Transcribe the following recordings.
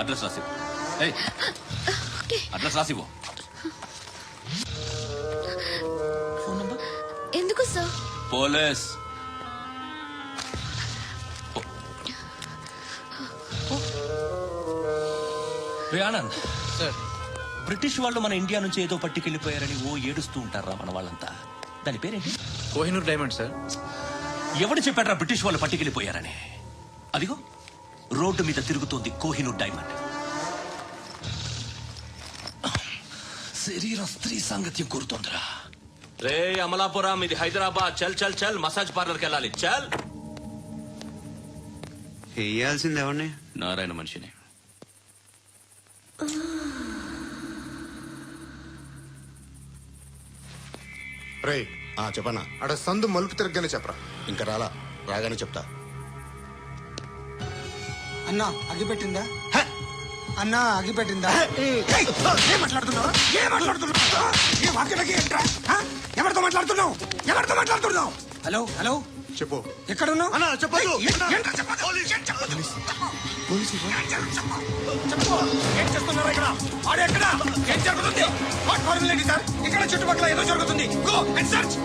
Address రాసివ్వు. Address రాసివ్వు. Phone number ఎందుకు sir? Police. Anand sir, British వాళ్ళు మన ఇండియా నుంచి ఏదో పట్టుకెళ్ళిపోయారని ఏడుస్తూ ఉంటారా మన వాళ్ళంతా? దాని పేరేంటి? Kohinoor diamond sir. ఎవడు చెప్పాడ్రా బ్రిటిష్ వాళ్ళు పట్టుకెళ్ళిపోయారని? అదిగో రోడ్డు మీద తిరుగుతోంది కోహినూర్ డైమండ్. శరీరం స్త్రీ సాంగత్యం కోరుతోందిరా. రే అమలాపురం, ఇది హైదరాబాద్. చల్ చల్ చల్, మసాజ్ పార్లర్కి వెళ్ళాలి. చల్. వేయాల్సింది ఎవరిని? నారాయణ మనిషిని. రే చెప్పనా? అక్కడ సందు మలుపు తిరగగానే చెప్పరా. ఇంకా రాగానే చెప్తా. అన్నా అగిపెట్టిందా? అన్నా అగిపెట్టిందా? ఎవరితో మాట్లాడుతున్నావు? హలో హలో, చెప్పు. ఎక్కడున్నావు? అన్నా చెప్పదు. ఇక్కడ చుట్టుపక్కల ఏదో జరుగుతుంది. Go and search.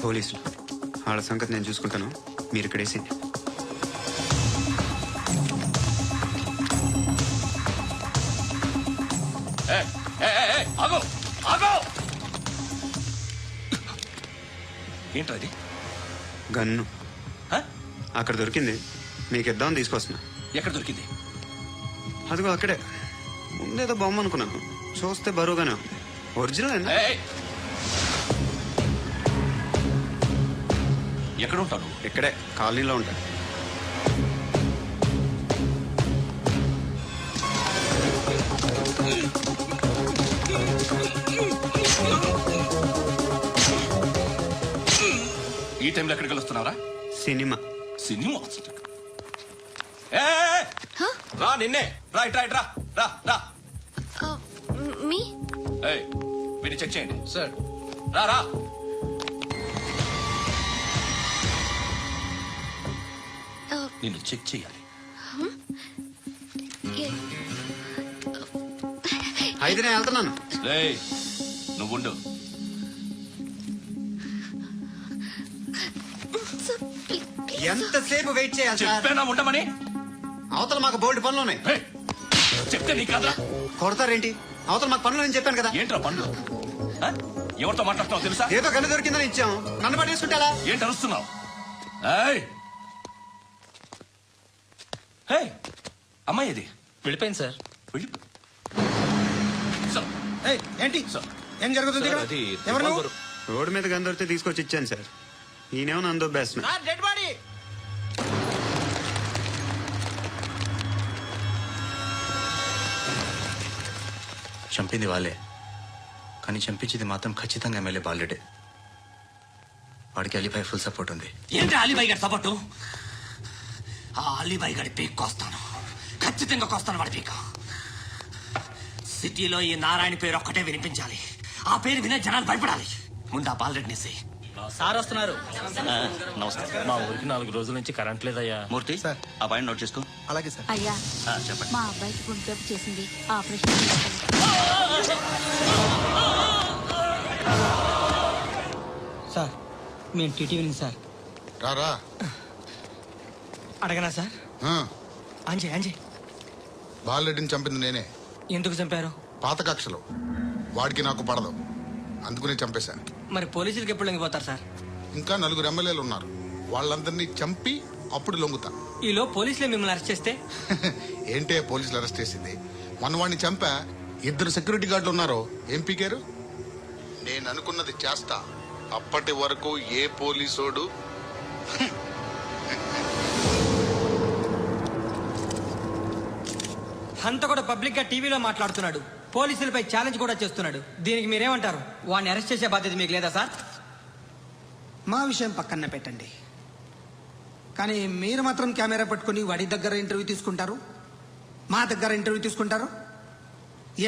పోలీసులు వాళ్ళ సంగతి నేను చూసుకుంటాను, మీరు ఇక్కడ వేసేయండి. ఏంట్రా ఇది? గన్ను అక్కడ దొరికింది, మీకు ఇద్దామని తీసుకొస్తున్నా. ఎక్కడ దొరికింది? అదిగో అక్కడే. ముందేదో బొమ్మ అనుకున్నాను, చూస్తే బరువుగానే ఉంది. ఒరిజినల్ అండి. ఎక్కడ ఉంటాను? ఇక్కడే కాలనీలో ఉంటాను. ఈ టైంలో ఎక్కడికి వస్తున్నారా? సినిమా. సినిమా రా. నిన్నే రా. ఇట్రా రా రా. మీ వీడిని చెక్ చేయండి. సార్, రా రా. నిన్ను చెక్ చేయాలి. అయితే నేను వెళ్తున్నాను. నువ్వు ఉండు. ఎంతసేపు వెయిట్ చేయాలి? చెప్పేనా ఉండమని? అవతల మాకు బోల్డ్ పనులు ఉన్నాయి. చెప్తే నీ కదా కొడతారేంటి? అవతల మాకు పనులు నేను చెప్పాను కదా. ఏంట్రా పనులు? ఎవరితో మాట్లాడుతున్నావు తెలుసా? ఏదో గన్ను దొరికిందని ఇచ్చాం, నన్ను పట్టేసుకుంటా. ఏంటి అరుస్తున్నావు? అమ్మాయి ఇది వెళ్ళిపోయింది సార్. ఏంటి ఏం జరుగుతుంది? ఎవరు నువ్వు? రోడ్డు మీద గన్ను దొరికితే తీసుకొచ్చి ఇచ్చాను సార్. ఈయనేమో నన్ను దొబ్బేస్తున్నా. చంపింది వాళ్ళే, కానీ చంపించింది మాత్రం ఖచ్చితంగా ఎమ్మెల్యే బాలుడే. వాడికి అలీబాయ్ ఫుల్ సపోర్ట్ ఉంది. ఏంటి అలీబాయ్ గారి సపోర్టు? ఆ అలీబాయ్ గారి పీక్ కోస్తాను, ఖచ్చితంగా కోస్తాను వాడి పీక్. సిటీలో ఈ నారాయణ పేరు ఒక్కటే వినిపించాలి. ఆ పేరు వినే జనాలు భయపడాలి. ముందు ఆ బాలరెడ్డిని సార్ వస్తున్నారు. నమస్కారం. మా ఊరికి 4 రోజుల నుంచి కరెంట్ లేదయ్యా. మూర్తి సార్, ఆ పాయింట్ నోట్ చేసుకో. అలాగే సార్. అయ్యా, చెప్పండి. మా అబ్బాయికి గుండె జబ్బు చేసింది, ఆపరేషన్ చేయాలి. సార్ మేము టీటీవీ సార్. రా. అడగనా సార్? అంజయ్ బాలరెడ్డిని చంపింది నేనే. ఎందుకు చంపారు? పాత కక్షలు. వాడికి నాకు పడదు, అందుకునే చంపేశాను. మరి పోలీసులకి ఎప్పుడు లొంగిపోతారు సార్? ఇంకా 4 ఎమ్మెల్యేలు ఉన్నారు, వాళ్ళందరినీ చంపి అప్పుడు లొంగుతా. ఈలో పోలీసులే మిమ్మల్ని అరెస్ట్ చేస్తే? ఏంటే పోలీసులు అరెస్ట్ చేసింది? మన వాడిని చంపా. 2 సెక్యూరిటీ గార్డులు ఉన్నారు, ఏం పీకారు? నేను అనుకున్నది చేస్తా. అప్పటి వరకు ఏ పోలీసోడు హంత కూడా పబ్లిక్ గా టీవీలో మాట్లాడుతున్నాడు, పోలీసులపై ఛాలెంజ్ కూడా చేస్తున్నాడు. దీనికి మీరేమంటారు? వాడిని అరెస్ట్ చేసే బాధ్యత మీకు లేదా సార్? మా విషయం పక్కన పెట్టండి. కానీ మీరు మాత్రం కెమెరా పట్టుకొని వాడి దగ్గర ఇంటర్వ్యూ తీసుకుంటారు, మా దగ్గర ఇంటర్వ్యూ తీసుకుంటారు.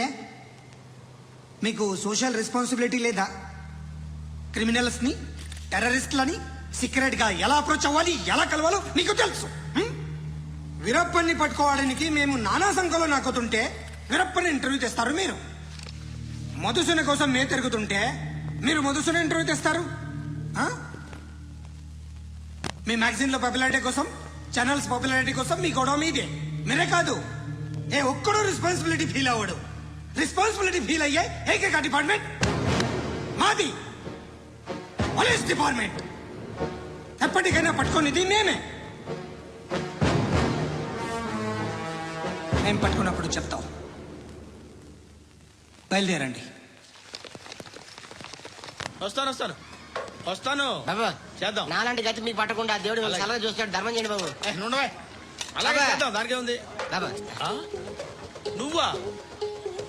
ఏ మీకు సోషల్ రెస్పాన్సిబిలిటీ లేదా? క్రిమినల్స్ని, టెర్రరిస్టులని సీక్రెట్గా ఎలా అప్రోచ్ అవ్వాలి, ఎలా కలవాలో మీకు తెలుసు. వీరప్పన్ని పట్టుకోవడానికి మేము నానా సంఖ్యలో నాకుతుంటే వీరప్పని ఇంటర్వ్యూ తెస్తారు మీరు. మధుసూన కోసం మేము తిరుగుతుంటే మీరు మధుసూన ఇంటర్వ్యూ తెస్తారు. మీ మ్యాగజైన్లో పాపులారిటీ కోసం, ఛానల్స్ పాపులారిటీ కోసం మీ గొడవ మీదే. మీరే కాదు, ఏ ఒక్కడో రెస్పాన్సిబిలిటీ ఫీల్ అవ్వడు. రెస్పాన్సిబిలిటీ ఫీల్ అయ్యే ఏకైక డిపార్ట్మెంట్ మాది, పోలీస్ డిపార్ట్మెంట్. ఎప్పటికైనా పట్టుకునేది మేమే. మేము పట్టుకున్నప్పుడు చెప్తాం. బయలుదేరండి. వస్తాను బాబా చేద్దాం. నాలాంటి గతి మీకు పట్టకుండా దేవుడు మిమ్మల్ని సలహా చూస్తాడు. ధర్మం చేయండి బాబు. అలాగే అబ్బా. చేద్దాం, దానికే ఉంది. బాబా నువ్వా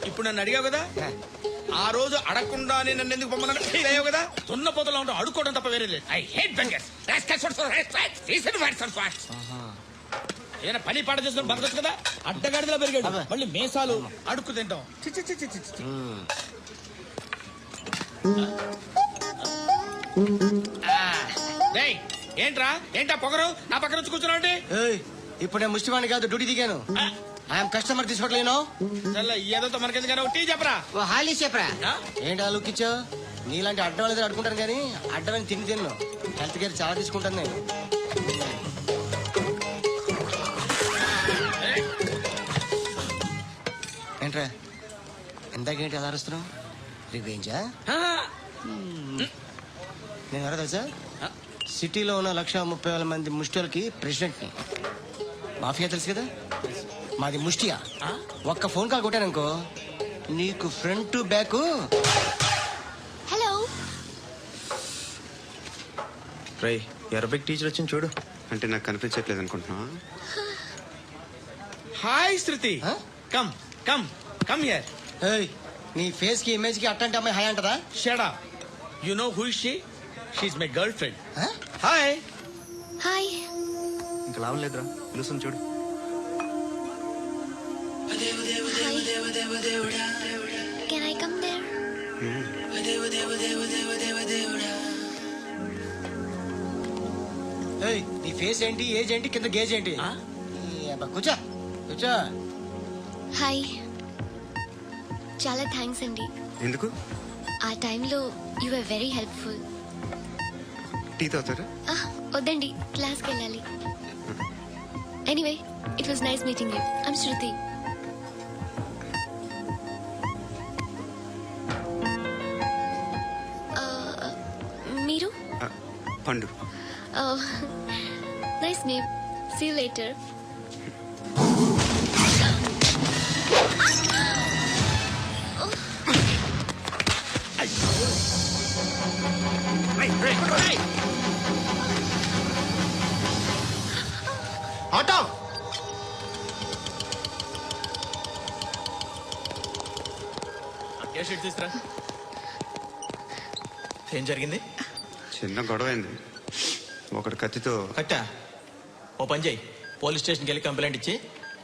ఇప్పుడు నన్ను అడిగావు కదా, ఆ రోజు అడగకుండానే నన్ను ఎందుకు పొమ్మన్నా ఫీల్ అయ్యావు కదా. దున్న పోతలో ఉంటావు, అడుక్కోవడం తప్ప వేరే లేదు. I hate bangers. ఏదైనా పని పాట చేసుకుని బతకొచ్చు కదా. అడ్డగాడిలో పెరిగాడు, మళ్ళీ మేసాలు అడుక్కు తింటాం. చి, చి, చి, చి, చి, చి. డేయ్, ఏంటా పొగరు నా పక్కన వచ్చి కూర్చున్నావు? ఇప్పుడు నేను ముష్టివాణి కాదు, డ్యూటీ దిగాను. ఐఎమ్ కస్టమర్ తీసుకోవట్లేను. ఏదో మనకెందుకు కానీ టీ చెప్పరా. ఓ హాలీ చెప్పరా. ఆ? ఏంటి ఆ లుక్ ఇచ్చావు? నీలాంటి అడ్డం వాళ్ళ దగ్గర అడుకుంటాను కానీ అడ్డమైన తిండి తిన్ను. హెల్త్ కేర్ చాలా తీసుకుంటాను నేను. ఏంట్రా ఇందాకేంటి అలా అరుస్తున్నావు? రివేంజా? నేను ఎవరో తెలుసా? సిటీలో ఉన్న 130,000 మంది ముష్టిలకి ప్రెసిడెంట్ని. మాఫియా తెలుసు కదా, మాది ముష్టియా. ఒక్క ఫోన్ కాల్ కొట్టాననుకో నీకు ఫ్రంట్ టు బ్యాక్. హలో. రై అరబిక్ టీచర్ వచ్చింది చూడు. అంటే నాకు కనిపించట్లేదు అనుకుంటున్నా. Hi Shruti. Huh? Come come come here. ఏయ్, నీ ఫేస్ కి ఇమేజ్ కి అట్టంటే అమ్మాయి హాయ్ అంటదా? Shut up. You know who is she? She is my girlfriend. Huh? Hi. Hi. ఇంకా లాభం లేదురా, పిలుస్తుంది చూడు. Can I come there? ఏయ్, నీ ఫేస్ ఏంటి, ఏజ్ ఏంటి, కింద గేజ్ ఏంటి? ఈ అబ్బా, కూర్చో కూర్చో. హాయ్. చాలా థ్యాంక్స్ అండి. ఎందుకు? ఆ టైంలో you are very helpful. Tea తాగుతారా? వద్దండి, క్లాస్కి వెళ్ళాలి. Anyway, it was nice meeting you. I'm Shruti. మీరు? Pandu. Nice name. See you later. Auto తీసుకురా. ఏం జరిగింది? చిన్న గొడవ అయింది. ఒకటి కత్తితో. కట్టా, ఓ పని చేయి, పోలీస్ స్టేషన్కి వెళ్ళి కంప్లైంట్ ఇచ్చి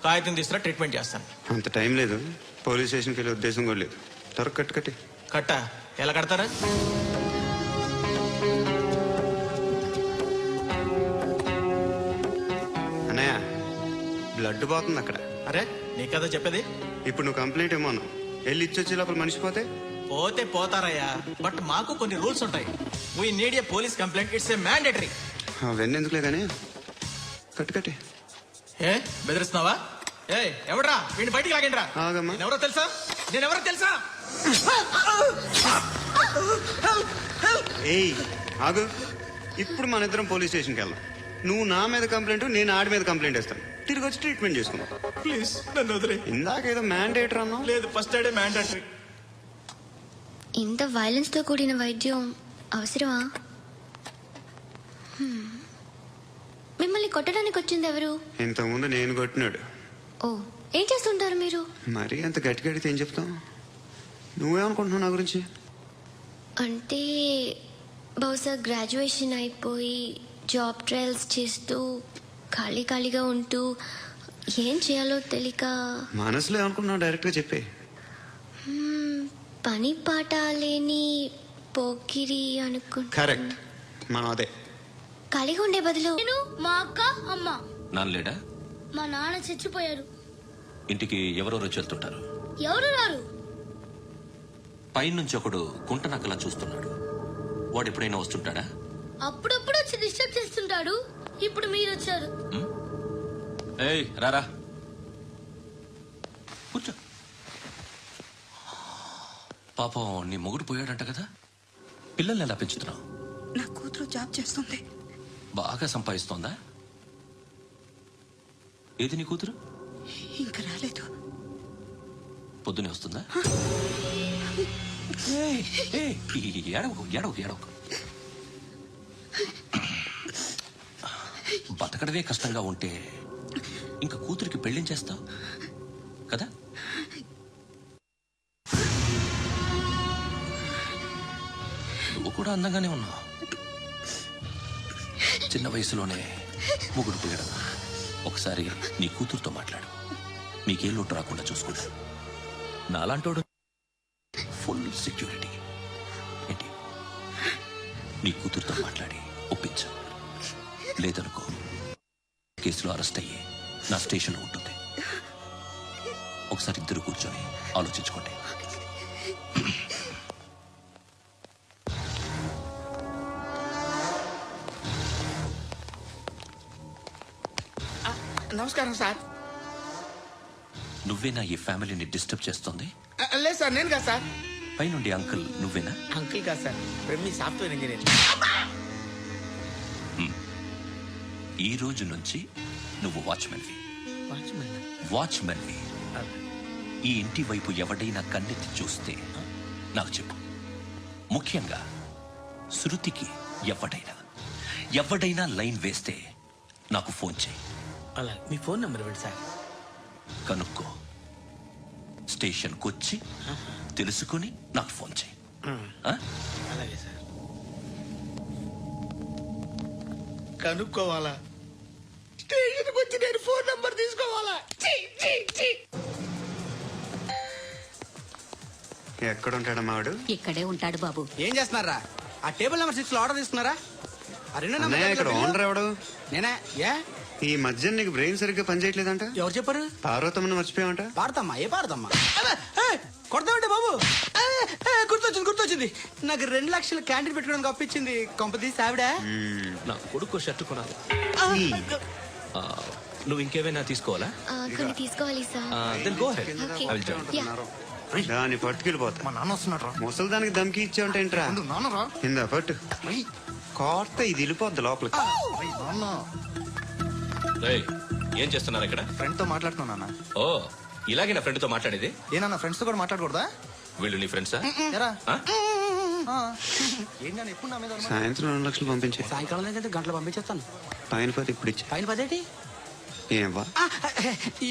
కాగితం తీసుకురా, ట్రీట్మెంట్ చేస్తాను. అంత టైం లేదు, పోలీస్ స్టేషన్కి వెళ్ళే ఉద్దేశం కూడా లేదు. త్వరగా కట్టు కట్టి. కట్టా ఎలా కడతారా? అన్నయ్య, బ్లడ్ పోతుంది అక్కడ. అరే నీ కదా చెప్పేది. ఇప్పుడు నువ్వు కంప్లైంట్ ఏమో అన్నావు. వెళ్ళి ఇచ్చొచ్చే లోపల మనిషి పోతే పోతే పోతారయ్యా, బట్ మాకు కొన్ని రూల్స్ ఉంటాయి. We need a police complaint, it's a mandatory. అవన్నీ ఎందుకులే కానీ కట్టు కట్టి. ఏ బెదిరిస్తున్నావా? ఏ ఎవడ్రా వీడిని బయటికి లాగండిరా. ఆగమ్మా. నేనెవరో తెలుసా? నేనెవరో తెలుసా? ఏయ్ ఆగు. ఇప్పుడు మన ఇద్దరం పోలీస్ స్టేషన్కి వెళ్దాం. నువ్వు నా మీద కంప్లైంట్, నేను ఆడి మీద కంప్లైంట్ ఇస్తాను. తిరిగి వచ్చి ట్రీట్మెంట్ చేసుకుందాం. ప్లీజ్ నన్ను వదిలే. ఇందాక ఏదో మ్యాండేటర్ అన్నావు. లేదు, ఫస్ట్ ఎయిడే మ్యాండేటరీ. ఇంత వైలెన్స్ తో కూడిన వైద్యం అవసరమా? మిమ్మల్ని కొట్టడానికి వచ్చింది ఎవరు? ఇంతకుముందు నేను కొట్టినాడు. ఓ, ఏం చేస్తుంటారు మీరు? మరీ అంత గట్టి గడితే ఏం చెప్తాం? నువ్వేమనుకుంటున్నావు నా గురించి? అంటే బహుశా గ్రాడ్యుయేషన్ అయిపోయి జాబ్ ట్రయల్స్ చేస్తూ ఖాళీగా ఉంటూ ఏం చేయాలో తెలియక మనసులో ఏమనుకున్నావు డైరెక్ట్గా చెప్పే. పని పాట లేని పోకిరి అనుకుంటా. కరెక్ట్, మనం అదే. ఖాళీగా ఉండే బదులు నేను మా అక్క అమ్మ. నాన్నలేడా? మా నాన్న చచ్చిపోయారు. ఇంటికి ఎవరెవరు వచ్చి వెళ్తుంటారు? ఎవరు రారు. పైనుంచి ఒకడు కుంటనక్కలా చూస్తున్నాడు. వాడు ఎప్పుడైనా వస్తుంటాడా? అప్పుడప్పుడు వచ్చి డిస్టర్బ్ చేస్తుంటాడు. ఇప్పుడు మీరు వచ్చారు. ఏయ్ రారా, కూర్చో. పాపం నీ మొగుడు పోయాడంట కదా, పిల్లల్ని ఎలా పెంచుతున్నావు? నా కూతురు జాబ్ చేస్తుంది. బాగా సంపాదిస్తోందా? ఏది నీ కూతురు? ఇంకా రాలేదు. పొద్దునే వస్తుందా? ఏయ్, ఏయ్, ఏడవకు. బతకడమే కష్టంగా ఉంటే ఇంకా కూతురికి పెళ్లించేస్తావు కదా? నువ్వు కూడా అందంగానే ఉన్నావు. చిన్న వయసులోనే ముగ్గురు పోయడం. ఒకసారి నీ కూతురుతో మాట్లాడు, మీకే లోటు రాకుండా చూసుకుంటా. నాలాంటోడు ఫుల్ సెక్యూరిటీ. ఏంటి, నీ కూతురుతో మాట్లాడి ఒప్పించు. లేదనుకో కేసులో అరెస్ట్ అయ్యి నా స్టేషన్లో ఉంటుంది. ఒకసారి ఇద్దరు కూర్చొని ఆలోచించుకోండి. నమస్కారం సార్. నువ్వేనా ఈ ఫ్యామిలీని డిస్టర్బ్ చేస్తోంది? లేదు సార్, నేను కాదు సార్. పైనుండి అంకుల్ నువ్వేనా? అంకుల్ కాదు సార్, మీ సాఫ్ట్వేర్ ఇంజనీర్. ఈ రోజు నుంచి నువ్వు వాచ్మెన్వి. ఈ ఇంటి వైపు ఎవడైనా కన్నెత్తి చూస్తే నాకు చెప్పు. ముఖ్యంగా శృతికి ఎవడైనా లైన్ వేస్తే నాకు ఫోన్ చేయి. అలా మీ ఫోన్ నెంబర్ ఇవ్వండి సార్. కనుక్కో, స్టేషన్కి వచ్చి తెలుసుకుని నాకు ఫోన్ చేయి. ఆ? అలాగే సార్. కనుక్కోవాలా? స్టేషన్కి వచ్చి నేను ఫోన్ నంబర్ తీసుకోవాలా? ఎక్కడ ఉంటాడమ్మా వాడు? ఇక్కడే ఉంటాడు బాబు. ఏం చేస్తున్నారా? ఆ టేబుల్ నెంబర్ 6 లో ఆర్డర్ తీసుకున్నారా? ఆ రెండో అన్నయ్య, ఇక్కడ ఓనర్ ఎవడు? నేనే. ఏ ఈ మధ్య నీకు బ్రెయిన్ సరిగ్గా పనిచేయట్లేదంట. ఎవరు చెప్పారు? పార్వతమ్మను మర్చిపోయామంట. పాడతామ్మా? ఏ పాడతామ్మా? కొడతామంటే బాబు. గుర్తొచ్చింది. నాకు 2 లక్షలు క్యాంటీన్ పెట్టుకోవడానికి అప్పించింది కొంపదీసి ఆవిడ. నా కొడుకు షర్ట్ కొనాలి. నువ్వు ఇంకేమైనా తీసుకోవాలా? కొన్ని తీసుకోవాలి sir. Then go ahead. Okay. I will join. Yeah. దాన్ని పట్టుకెళ్ళిపోతా. మా నాన్న వస్తున్నాడు రా. ముసలి దానికి దమ్కి ఇచ్చావుంటేంట్రా? నాన్న రా. ఇందా పట్టు. కోర్త ఇది వెళ్ళిపోద్ది లోపలికి. నాన్న ఏయ్, ఏం చేస్తున్నారు ఇక్కడ? ఫ్రెండ్ తో మాట్లాడుతున్నా నాన్న. ఓ, ఇలాగే నా ఫ్రెండ్ తో మాట్లాడేది? ఏనా ఫ్రెండ్స్ తో కూడా మాట్లాడకూడదా? వీళ్ళు నీ ఫ్రెండ్సా? ఎరా ఆ? ఏంటన్నా ఎప్పుడు నా మీద అనుమానం? సాయంత్రం 2 లక్షలు పంపించే. సాయంకాలం దగ్గర గంటలు పంపించేస్తాను. పైన పోతే ఇప్పుడు ఇచ్చే. పైన 10 ఏం వా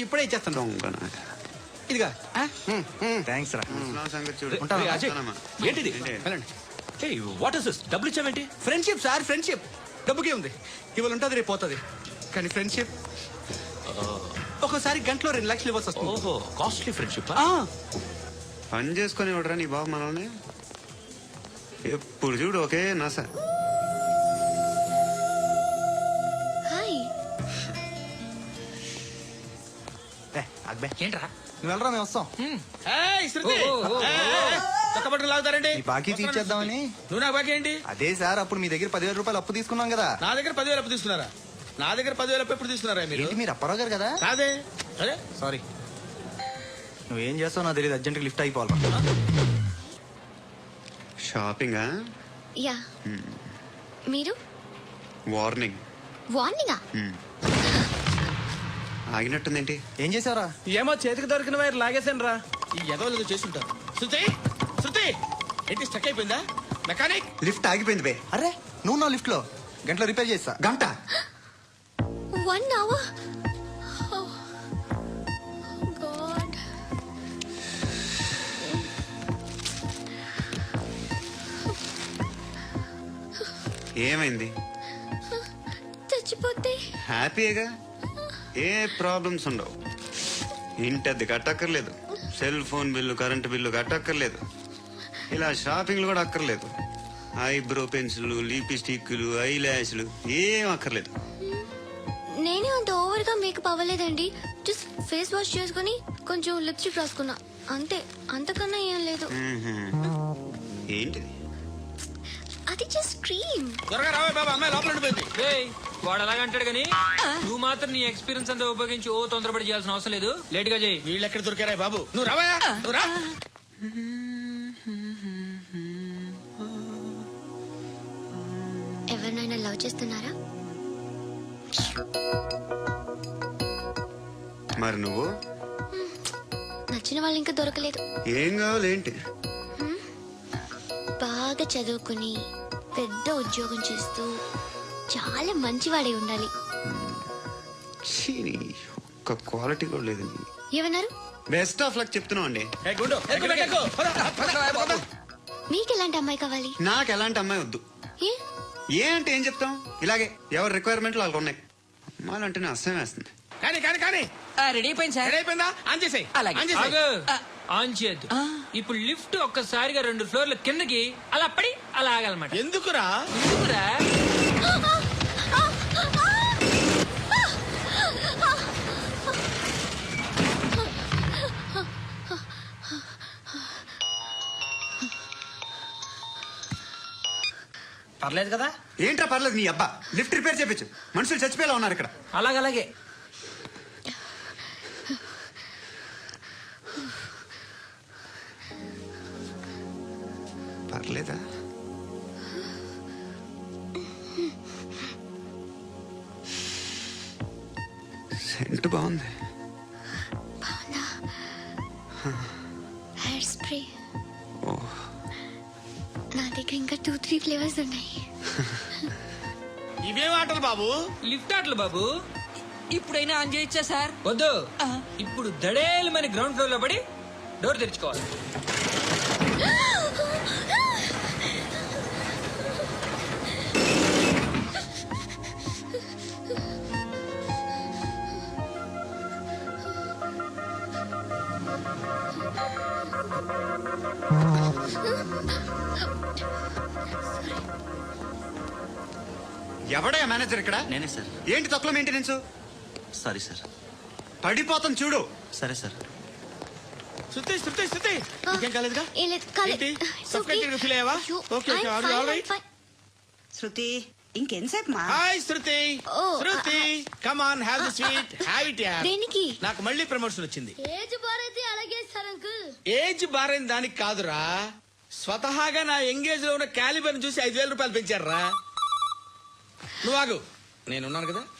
ఇప్పుడే ఇచ్చేస్తాను. దొంగనా. ఇదిగా థ్యాంక్స్ రా. ముసలాం సంగతి చూడు. ఏయ్, అజయ్, వస్తానమ్మా. ఏంటిది? వెళ్ళండి. ఏయ్, వాట్ ఇస్ దిస్? డబ్బులు ఇచ్చావేంటి? Friendship sir, friendship. డబ్బుకే ఉంది, ఇవాళ ఉంటుంది రేపు పోతుంది. కానీ ఫ్రెండ్షిప్ ఒక్కోసారి గంటలో 2 లక్షలు ఇవ్వాల్సి వస్తుంది. ఓహో, కాస్ట్లీ ఫ్రెండ్షిప్. పని చేసుకొని ఇవ్వడరా నీ బాబు మనల్ని? ఎప్పుడు చూడు ఒకే నస. హాయ్. అక్బే ఏంట్రా? నువ్వు వెళ్ళరా, మేము వస్తాం. శృతి, చక్కబట్టలు లాగుతారండి. ఈ బాకీ తీర్చేద్దామని. నువ్వు నాకు బాకీ ఏంటి? అదే సార్, అప్పుడు మీ దగ్గర 10,000 రూపాయలు అప్పు తీసుకున్నాం కదా. నా దగ్గర 10,000 అప్పు తీసుకున్నారా? నా దగ్గర 10,000 అప్పు ఎప్పుడు తీసుకున్నారా మీరు? ఏంటి మీరు అప్పారావు గారు కదా? కాదే. అరే సారీ. నువ్వేం చేస్తావు నాకు తెలియదు, అర్జెంట్గా లిఫ్ట్ అయిపోవాలి. షాపింగా? యా. మీరు? వార్నింగ్. వార్నింగా? ఆగినట్టుందేంటి? ఏం చేసావురా? ఏమో చేతికి దొరికిన వైర్ లాగేసాను రా. ఈ ఎదవలు చేస్తుంటారు. శృతి ఏంటి స్టక్ అయిపోయిందా? మెకానిక్. లిఫ్ట్ ఆగిపోయింది బే. అరే నువ్వు నా లిఫ్ట్ లో గంటలో రిపేర్ చేస్తా. గంట? 1 hour? Oh, God. ఏమైంది? చచ్చిపోతే హ్యాపీగా, ఏ ప్రాబ్లమ్స్ ఉండవు. ఇంటి అద్దె కట్టక్కర్లేదు, cell phone bill, current bill కట్టక్కర్లేదు, ఇలా షాపింగ్లు కూడా అక్కర్లేదు. ఐబ్రో పెన్సిల్, లిప్స్టిక్లు, ఐ ల్యాష్లు ఏం అక్కర్లేదు. నేనే అంత ఓవర్ గా మేకప్ అవ్వలేదండి. జస్ట్ ఫేస్ వాష్ చేసుకుని కొంచెం లిప్స్టిక్ రాసుకున్నా అంతే, అంతకన్నా ఏం లేదు. ఏంటిది? అది జస్ట్ క్రీమ్. త్వరగా రావే బాబా, అమ్మాయి లోపల ఉండిపోయింది. వాడు అలాగంటాడు కానీ నువ్వు మాత్రం నీ ఎక్స్పీరియన్స్ అంతా ఉపయోగించి ఓ తొందరపడి చేయాల్సిన అవసరం లేదు. లేట్ గా చేయి. వీళ్ళు ఎక్కడ దొరికారా బాబు? నువ్వు రావా, నువ్వు రా. ఎవరినైనా లవ్ చేస్తున్నారా? మరి నువ్వు? నచ్చిన వాళ్ళు ఇంకా దొరకలేదు. ఏం కావాలి ఏంటి? బాగా చదువుకుని పెద్ద ఉద్యోగం చేస్తూ చాలా మంచివాడే ఉండాలి. ఛీ, ఒక్క క్వాలిటీ కూడా లేదు. ఏమన్నారు? బెస్ట్ ఆఫ్ లక్ చెప్తున్నావు అండి. ఏ గుండు, ఎక్కు, ఎక్కు, ఎక్కు. పద, పద, పద. మీకు ఎలాంటి అమ్మాయి కావాలి? నాకు ఎలాంటి అమ్మాయి వద్దు. ఏ? ఏ అంటే ఏం చెప్తాం, ఇలాగే ఎవరి రిక్వైర్మెంట్లు వాళ్ళకు ఉన్నాయి. అమ్మాయిలు అంటేనే అసహ్యం వేస్తుంది. కానీ కానీ కానీ రెడీ అయిపోయింది సార్. రెడీ అయిపోయిందా? ఆన్ చేసేయ్. అలాగే. ఆన్ చేసేయ్. ఆగు. ఆన్ చేయద్దు. ఇప్పుడు లిఫ్ట్ ఒక్కసారిగా 2 ఫ్లోర్ల కిందకి అలా పడి అలా ఆగాలన్నమాట. ఎందుకురా? ఎందుకురా? పర్లేదు కదా? ఏంట్రా పర్లేదు, నీ అబ్బా లిఫ్ట్ రిపేర్ చేపించు. మనుషులు చచ్చిపోయేలా ఉన్నారు ఇక్కడ. అలాగే. పర్లేదా? సెంట్ బాగుంది. హెయిర్ స్ప్రే ఓ, నా దగ్గర ఇంకా 2-3 ఫ్లేవర్స్ ఉన్నాయి. ఇవేం ఆటలు బాబు? లిఫ్ట్ ఆటలు బాబు. ఇప్పుడైనా ఆన్ చేయొచ్చా సార్? వద్దు. ఇప్పుడు దడేలు మన గ్రౌండ్ ఫ్లోర్ లో పడి డోర్ తెరుచుకోవాలి. ఎవడయ్యా మేనేజర్ ఇక్కడ? నేనే సార్. ఏంటి తక్కువ మెయింటెనెన్స్? Sorry sir. పడిపోతాం చూడు. సరే సార్. శృతి, శృతి, శృతి, ఇంకేం కాలేదుగా? ఏం లేదు, కాలేదు. ఏంటి? It's Suffocated okay. గా feel అయ్యావా? అయ్యో, Okay, okay, I'm are you fine, all I'm right? fine. శృతి ఇంకెంతసేపు మా? Hi Shruti. Oh, Shruti, come on, have the sweet, have it yeah. దేనికి? నాకు మళ్ళీ ప్రమోషన్ వచ్చింది. ఏజ్ బారైతే అలాగే సార్ అంకుల్. ఏజ్ బారైన దానికి కాదురా, స్వతహాగా నా ఎంగేజ్ లో ఉన్న క్యాలిబర్ చూసి 5,000 రూపాయలు పెంచారా. నువ్వు ఆగు, నేనున్నాను కదా.